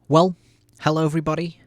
Well, hello everybody.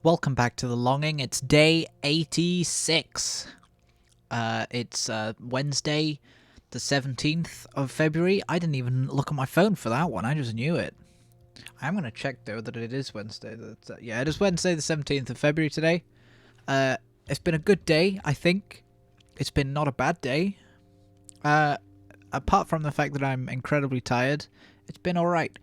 Welcome back to The Longing. It's day 86. It's Wednesday, the 17th of February. I didn't even look at my phone for that one. I just knew it. I'm going to check, though, that it is Wednesday. Yeah, it is Wednesday, the 17th of February today. It's been a good day, I think. It's been not a bad day. Apart from the fact that I'm incredibly tired, it's been alright.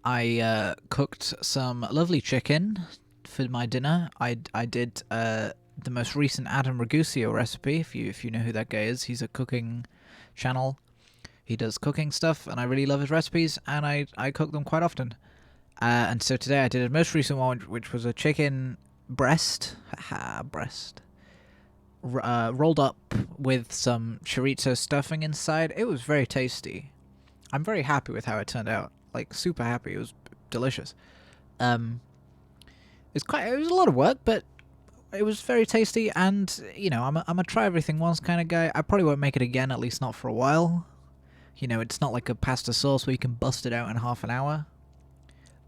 I cooked some lovely chicken for my dinner. I did the most recent Adam Raguseo recipe. If you know who that guy is, he's a cooking channel. He does cooking stuff, and I really love his recipes, and I cook them quite often. And so today I did a most recent one, which was a chicken breast, rolled up with some chorizo stuffing inside. It was very tasty. I'm very happy with how it turned out. Like, super happy. It was delicious. It was a lot of work, but it was very tasty. And I'm a try everything once kind of guy. I probably won't make it again, at least not for a while. It's not like a pasta sauce where you can bust it out in half an hour.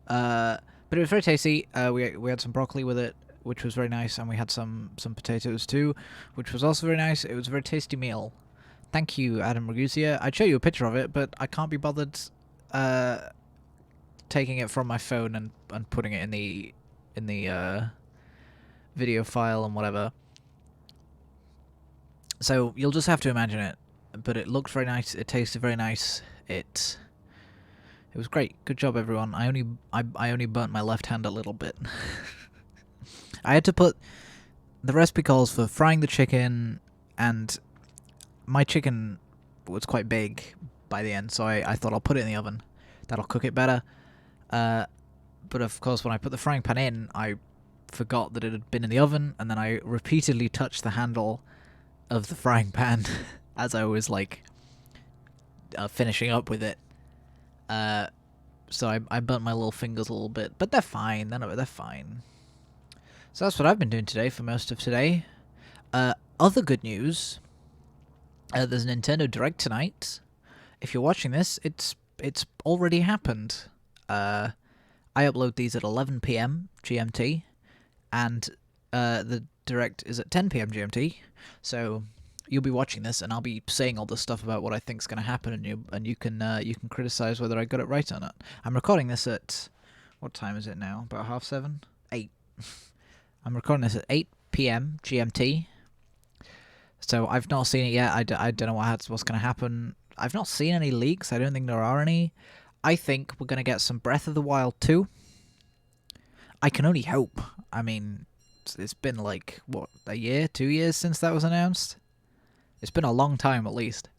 But it was very tasty. We had some broccoli with it, which was very nice, and we had some potatoes too, which was also very nice. It was a very tasty meal. Thank you, Adam Ragusea. I'd show you a picture of it, but I can't be bothered taking it from my phone and putting it in the video file and whatever. So you'll just have to imagine it. But it looked very nice. It tasted very nice. It was great. Good job, everyone. I only burnt my left hand a little bit. I had to put the recipe calls for frying the chicken, and my chicken was quite big by the end, so I thought I'll put it in the oven. That'll cook it better. But of course, when I put the frying pan in, I forgot that it had been in the oven, and then I repeatedly touched the handle of the frying pan as I was finishing up with it. So I burnt my little fingers a little bit, but they're fine. They're fine. So that's what I've been doing today for most of today. Other good news. There's a Nintendo Direct tonight. If you're watching this, it's already happened. I upload these at 11 p.m. GMT, and the Direct is at 10 p.m. GMT. So you'll be watching this, and I'll be saying all this stuff about what I think's going to happen, and you can criticize whether I got it right or not. I'm recording this at what time is it now? About 7:30? 8. I'm recording this at 8 p.m. GMT. So I've not seen it yet. I don't know what's going to happen. I've not seen any leaks. I don't think there are any. I think we're going to get some Breath of the Wild 2. I can only hope. I mean, it's been a year, 2 years since that was announced? It's been a long time, at least.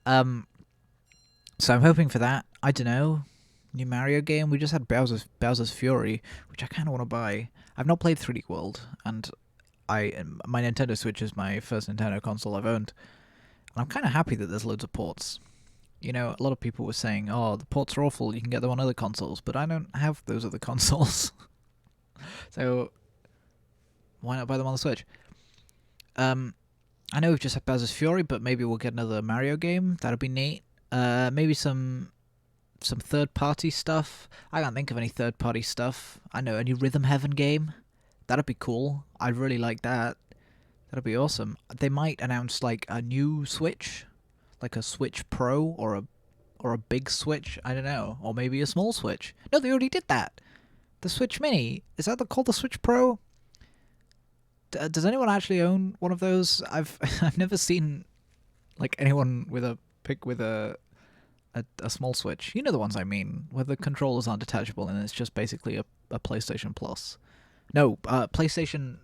So I'm hoping for that. I don't know. New Mario game? We just had Bowser's Fury, which I kind of want to buy. I've not played 3D World, and my Nintendo Switch is my first Nintendo console I've owned. And I'm kind of happy that there's loads of ports. A lot of people were saying, oh, the ports are awful, you can get them on other consoles, but I don't have those other consoles. So, why not buy them on the Switch? I know we've just had Bowser's Fury, but maybe we'll get another Mario game. That'd be neat. Maybe some third-party stuff. I can't think of any third-party stuff. I know, a new Rhythm Heaven game. That'd be cool. I'd really like that. That'd be awesome. They might announce a new Switch, like a Switch Pro or a big Switch. I don't know, or maybe a small Switch. No, they already did that. The Switch Mini, is that called the Switch Pro? Does anyone actually own one of those? I've never seen anyone with a small Switch. You know the ones I mean, where the controllers aren't detachable and it's just basically a PlayStation Plus. No, PlayStation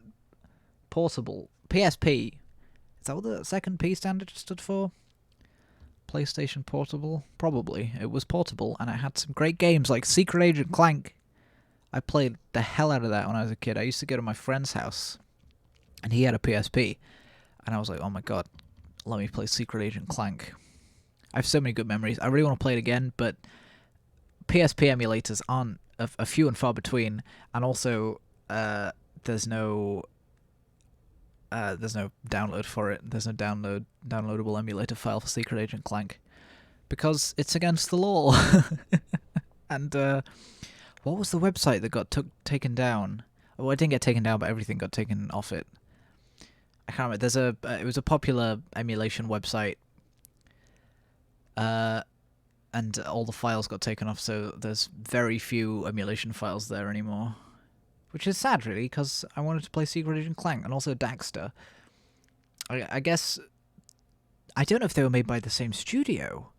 Portable. PSP. Is that what the second P standard stood for? PlayStation Portable? Probably. It was portable, and it had some great games like Secret Agent Clank. I played the hell out of that when I was a kid. I used to go to my friend's house, and he had a PSP, and I was like, oh my god, let me play Secret Agent Clank. I have so many good memories. I really want to play it again, but PSP emulators aren't a few and far between, and also there's no download for it. There's no downloadable emulator file for Secret Agent Clank because it's against the law. And what was the website that got taken down? Well, it didn't get taken down, but everything got taken off it. I can't remember. There's it was a popular emulation website, and all the files got taken off, so there's very few emulation files there anymore. Which is sad, really, because I wanted to play Secret Agent Clank and also Daxter. I guess... I don't know if they were made by the same studio.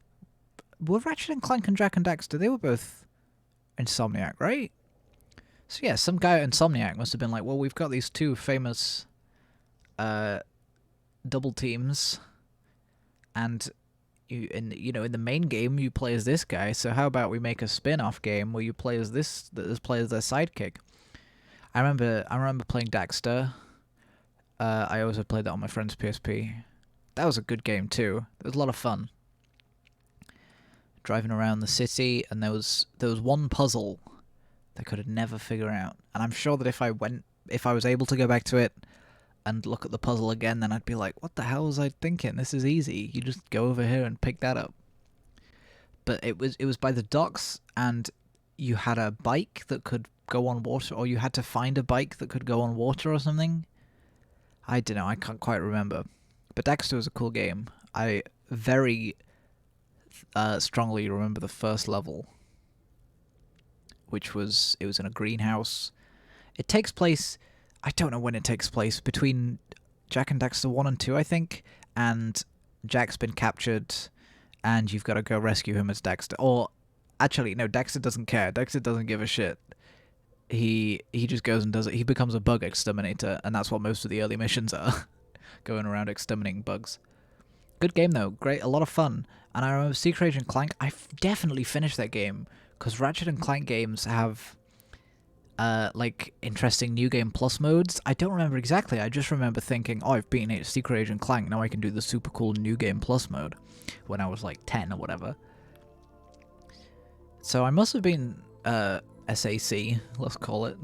Were Ratchet and Clank and Jak and Daxter, they were both Insomniac, right? So yeah, some guy at Insomniac must have been like, well, we've got these two famous double teams, and in the main game you play as this guy, so how about we make a spin-off game where you play as their sidekick. I remember playing Daxter. I also played that on my friend's PSP. That was a good game too. It was a lot of fun. Driving around the city, and there was one puzzle that I could never figure out. And I'm sure that if I was able to go back to it and look at the puzzle again, then I'd be like, what the hell was I thinking? This is easy. You just go over here and pick that up. But it was by the docks, and you had a bike that could go on water, or you had to find a bike that could go on water or something. I don't know, I can't quite remember. But Daxter was a cool game. I very strongly remember the first level, which was in a greenhouse. It takes place, I don't know when it takes place, between Jak and Daxter 1 and 2, I think, and Jak's been captured, and you've got to go rescue him as Daxter. Or, actually, no, Daxter doesn't care. Daxter doesn't give a shit. He just goes and does it. He becomes a bug exterminator, and that's what most of the early missions are. Going around exterminating bugs. Good game, though. Great, a lot of fun. And I remember Secret Agent Clank, I definitely finished that game, because Ratchet and Clank games have, like, interesting New Game Plus modes. I don't remember exactly, I just remember thinking, oh, I've beaten Secret Agent Clank, now I can do the super cool New Game Plus mode, when I was, like, 10 or whatever. So I must have been, SAC, let's call it.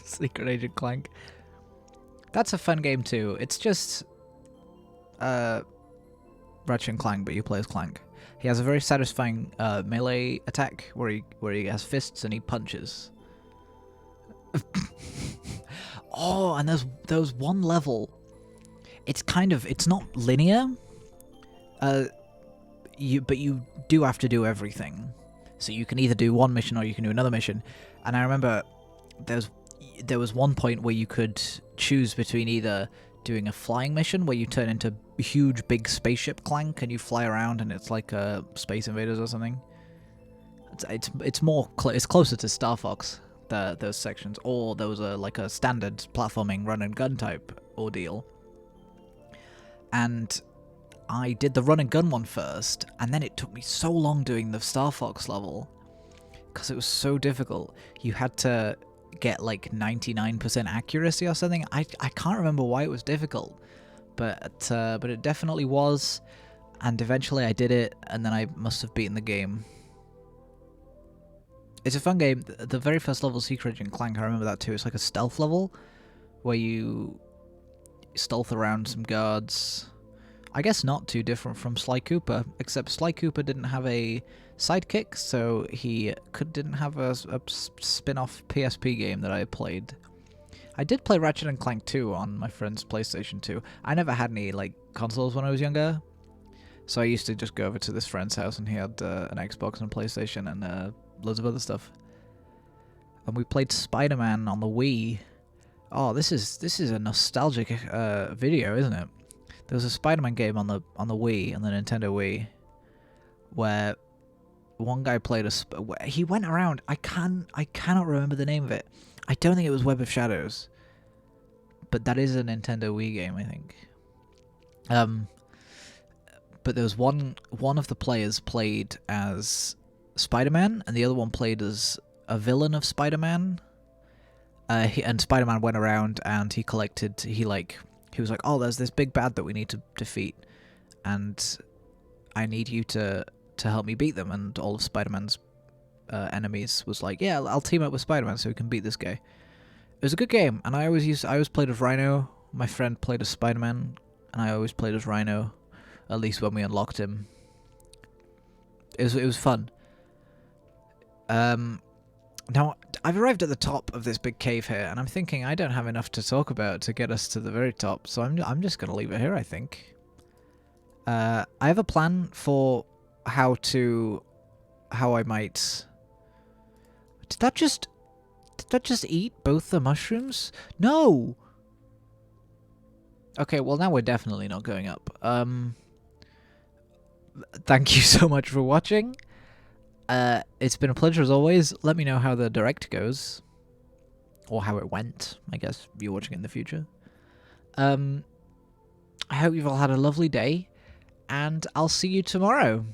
Secret Agent Clank. That's a fun game too. It's just Ratchet and Clank, but you play as Clank. He has a very satisfying melee attack where he has fists and he punches. Oh, and there was one level. It's not linear. But you do have to do everything. So you can either do one mission or you can do another mission. And I remember there was one point where you could choose between either doing a flying mission where you turn into a huge big spaceship Clank and you fly around and it's like Space Invaders or something. It's closer to Star Fox, those sections, or there was a standard platforming run and gun type ordeal. And I did the run and gun one first, and then it took me so long doing the Star Fox level because it was so difficult. You had to get like 99% accuracy or something. I can't remember why it was difficult, but it definitely was. And eventually I did it, and then I must have beaten the game. It's a fun game. The very first level, Secret Agent Clank, I remember that too. It's like a stealth level where you stealth around some guards. I guess not too different from Sly Cooper, except Sly Cooper didn't have a sidekick, so he didn't have a spin-off PSP game that I played. I did play Ratchet and Clank 2 on my friend's PlayStation 2. I never had any like consoles when I was younger, so I used to just go over to this friend's house and he had an Xbox and a PlayStation and loads of other stuff. And we played Spider-Man on the Wii. Oh, this is a nostalgic video, isn't it? There was a Spider-Man game on the Wii, on the Nintendo Wii, where one guy played he went around. I cannot remember the name of it. I don't think it was Web of Shadows, but that is a Nintendo Wii game, I think. But there was one of the players played as Spider-Man, and the other one played as a villain of Spider-Man. And Spider-Man went around and he was like, oh, there's this big bad that we need to defeat, and I need you to help me beat them. And all of Spider-Man's enemies was like, yeah, I'll team up with Spider-Man so we can beat this guy. It was a good game, and I always played as Rhino. My friend played as Spider-Man, and I always played as Rhino, at least when we unlocked him. It was fun. Now, I've arrived at the top of this big cave here, and I'm thinking I don't have enough to talk about to get us to the very top, so I'm just going to leave it here, I think. I have a plan for how I might... Did that just eat both the mushrooms? No! Okay, well now we're definitely not going up. Thank you so much for watching. It's been a pleasure as always. Let me know how the direct goes. Or how it went, I guess, if you're watching it in the future. I hope you've all had a lovely day, and I'll see you tomorrow.